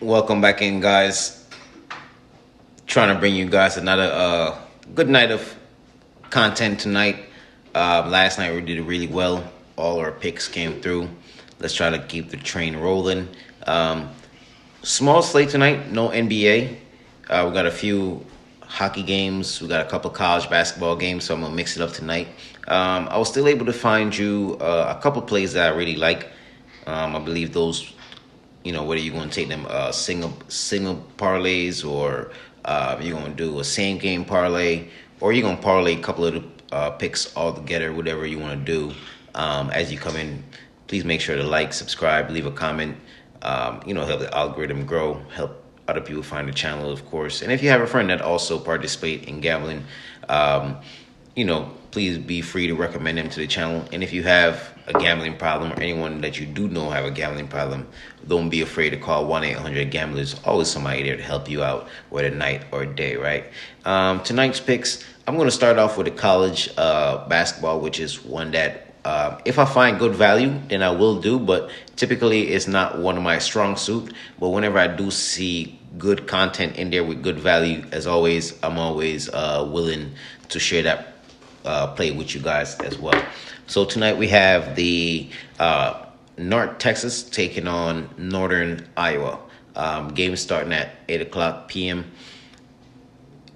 Welcome back in, guys. Trying to bring you guys another good night of content tonight. Last night we did really well. All our picks came through. Let's try to keep the train rolling. Small slate tonight, no NBA. We got a few hockey games. We got a couple college basketball games, so I'm going to mix it up tonight. I was still able to find you a couple plays that I really like. I believe those, whether you're going to take them single parlays or you're going to do a same game parlay or you're going to parlay a couple of the picks all together, whatever you want to do. As you come in, please make sure to like, subscribe, leave a comment. Help the algorithm grow, help other people find the channel, of course. And if you have a friend that also participate in gambling, please be free to recommend them to the channel. And if you have a gambling problem or anyone that you do know have a gambling problem, don't be afraid to call 1-800-GAMBLERS. Always somebody there to help you out, whether night or day, right? Tonight's picks, I'm going to start off with the college basketball, which is one that if I find good value, then I will do. But typically, it's not one of my strong suit. But whenever I do see good content in there with good value, as always, I'm always willing to share that play with you guys as well. So tonight we have the North Texas taking on Northern Iowa. Game starting at 8 o'clock p.m.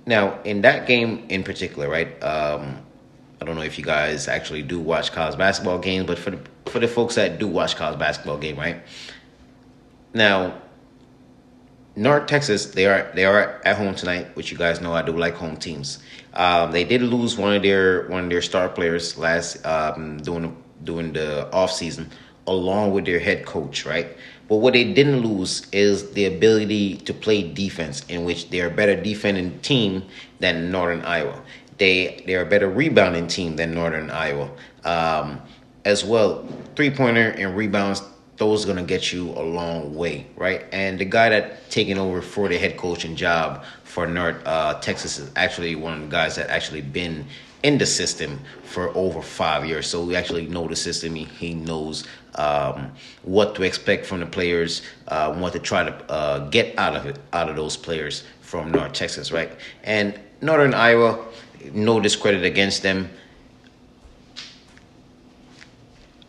Now, in that game in particular, right, I don't know if you guys actually do watch college basketball games, but for the folks that do watch college basketball game, right? Now, North Texas, they are at home tonight, which you guys know I do like home teams. They did lose one of their star players last during the offseason, along with their head coach, right? But what they didn't lose is the ability to play defense, in which they're a better defending team than Northern Iowa. They're a better rebounding team than Northern Iowa. As well, three-pointer and rebounds, those are going to get you a long way, right? And the guy that taking over for the head coaching job for North Texas is actually one of the guys that actually been in the system for over 5 years. So we actually know the system. He knows what to expect from the players, what to try to get out of those players from North Texas, right? And Northern Iowa, no discredit against them.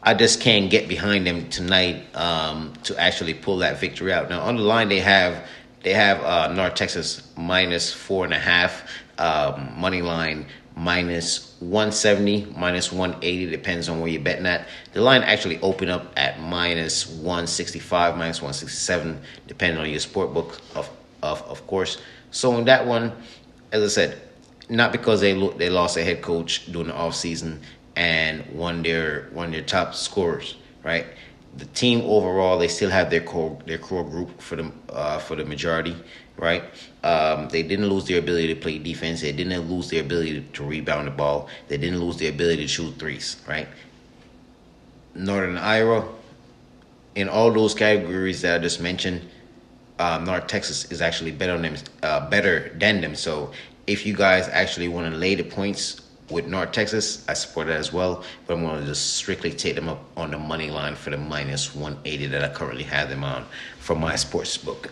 I just can't get behind them tonight to actually pull that victory out. Now on the line they have North Texas minus 4.5, money line minus 170, minus 180, depends on where you're betting at. The line actually opened up at minus 165, minus 167, depending on your sport book, of course. So in that one, as I said, not because they lost their head coach during the offseason and won their top scorers, right? The team overall, they still have their core group for the majority, right? They didn't lose their ability to play defense. They didn't lose their ability to rebound the ball. They didn't lose their ability to shoot threes, right? Northern Iowa, in all those categories that I just mentioned, North Texas is actually better than them. So if you guys actually want to lay the points with North Texas, I support that as well. But I'm going to just strictly take them up on the money line for the minus 180 that I currently have them on from my sports book.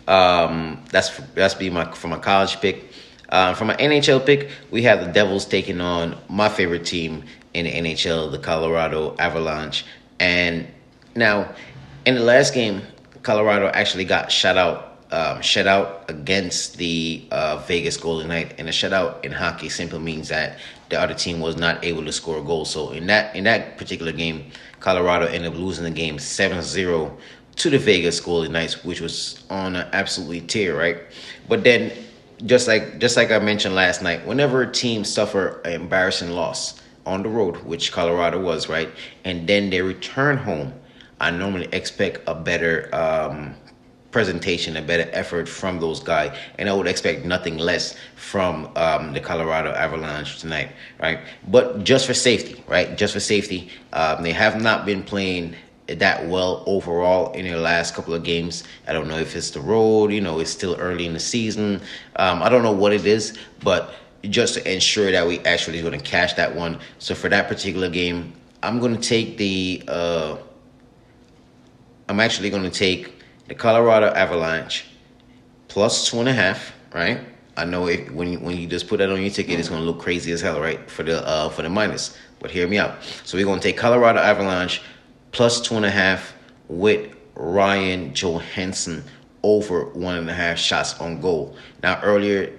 That's for my college pick. For my NHL pick, we have the Devils taking on my favorite team in the NHL, the Colorado Avalanche. And now, in the last game, Colorado actually got shut out against the Vegas Golden Knights. And a shutout in hockey simply means that the other team was not able to score a goal. So in that particular game, Colorado ended up losing the game 7-0 to the Vegas Golden Knights, which was on an absolutely tear, right? But then, just like I mentioned last night, whenever a team suffer an embarrassing loss on the road, which Colorado was, right, and then they return home, I normally expect a better presentation, a better effort from those guys, and I would expect nothing less from the Colorado Avalanche tonight, right? But just for safety, right? Just for safety, they have not been playing that well overall in their last couple of games. I don't know if it's the road, it's still early in the season. I don't know what it is, but just to ensure that we actually going to cash that one. So for that particular game, I'm going to take I'm actually going to take the Colorado Avalanche plus 2.5, right? I know when you just put that on your ticket, it's gonna look crazy as hell, right? For the minus. But hear me out. So we're gonna take Colorado Avalanche plus 2.5 with Ryan Johansson over 1.5 shots on goal. Now earlier,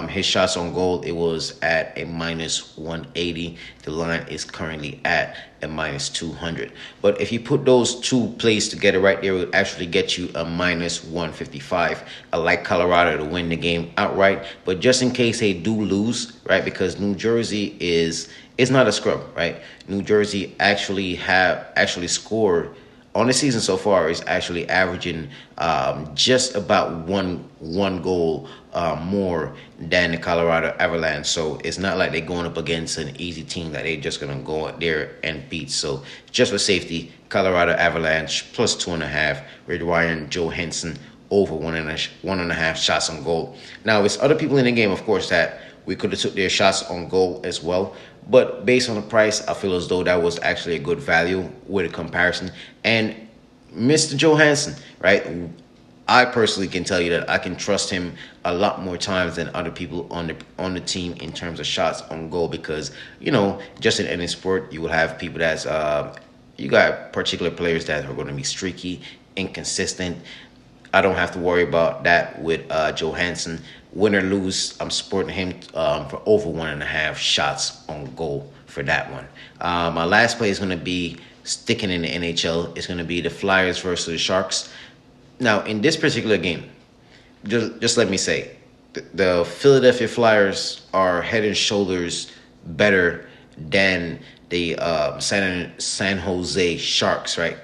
his shots on goal, it was at a minus 180. The line is currently at a minus 200. But if you put those two plays together right there, it would actually get you a minus 155. I like Colorado to win the game outright, but just in case they do lose, right? Because New Jersey is not a scrub, right? New Jersey actually scored on the season so far, is actually averaging just about one goal more than the Colorado Avalanche. So it's not like they're going up against an easy team that they're just going to go out there and beat. So just for safety, Colorado Avalanche plus 2.5 with Ryan Johansson over 1.5 shots on goal. Now, it's other people in the game, of course, that we could have took their shots on goal as well. But based on the price, I feel as though that was actually a good value with a comparison. And Mr. Johansson, right? I personally can tell you that I can trust him a lot more times than other people on the team in terms of shots on goal, because, you know, just in any sport, you will have people that's you got particular players that are going to be streaky, inconsistent. I don't have to worry about that with Johansson. Win or lose, I'm supporting him for over 1.5 shots on goal for that one. My last play is going to be sticking in the NHL. It's going to be the Flyers versus the Sharks. Now, in this particular game, just let me say, the Philadelphia Flyers are head and shoulders better than the San Jose Sharks, right?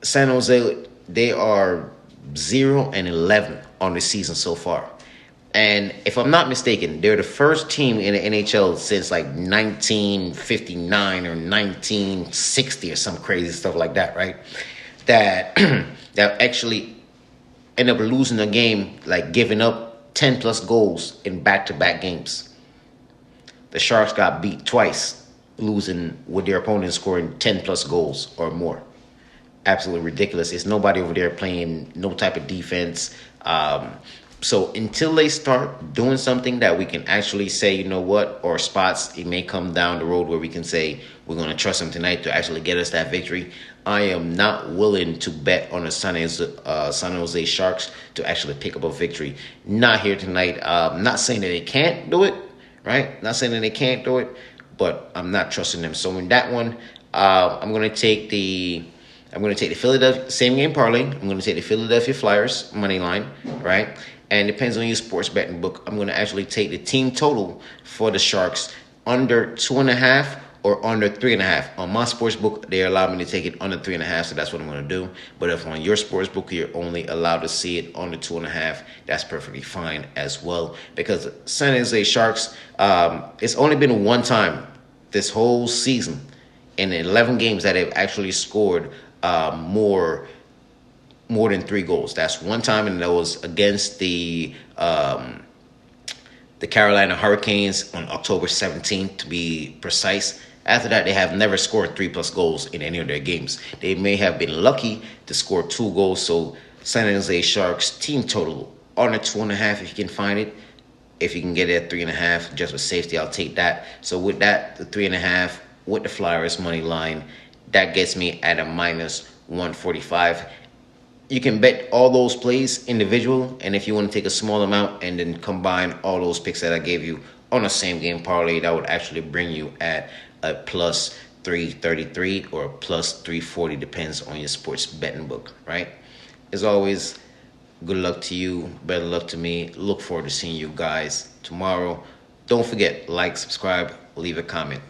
San Jose, they are 0-11 on the season so far. And if I'm not mistaken, they're the first team in the NHL since like 1959 or 1960 or some crazy stuff like that, right? That that actually end up losing a game, like giving up 10 plus goals in back-to-back games. The Sharks got beat twice, losing with their opponents scoring 10 plus goals or more. Absolutely ridiculous. It's nobody over there playing no type of defense. So until they start doing something that we can actually say, you know what, or spots, it may come down the road where we can say we're going to trust them tonight to actually get us that victory. I am not willing to bet on the San Jose Sharks to actually pick up a victory. Not here tonight. Not saying that they can't do it, right? Not saying that they can't do it, but I'm not trusting them. So in that one, I'm going to take the Philadelphia, same game parlay. I'm going to take the Philadelphia Flyers money line, right? And it depends on your sports betting book. I'm going to actually take the team total for the Sharks under 2.5 or under 3.5. On my sports book, they allow me to take it under 3.5, so that's what I'm going to do. But if on your sports book, you're only allowed to see it under 2.5, that's perfectly fine as well. Because San Jose Sharks, it's only been one time this whole season in 11 games that they've actually scored more than 3 goals. That's one time, and that was against the Carolina Hurricanes on October 17th, to be precise. After that, they have never scored 3 plus goals in any of their games. They may have been lucky to score 2 goals. So San Jose Sharks team total under 2.5 if you can find it. If you can get it at 3.5, just for safety, I'll take that. So with that, the 3.5 with the Flyers money line, that gets me at a minus 145. You can bet all those plays individual, and if you want to take a small amount and then combine all those picks that I gave you on a same game parlay, that would actually bring you at a plus 333 or plus 340, depends on your sports betting book, right? As always, good luck to you, better luck to me. Look forward to seeing you guys tomorrow. Don't forget, like, subscribe, leave a comment.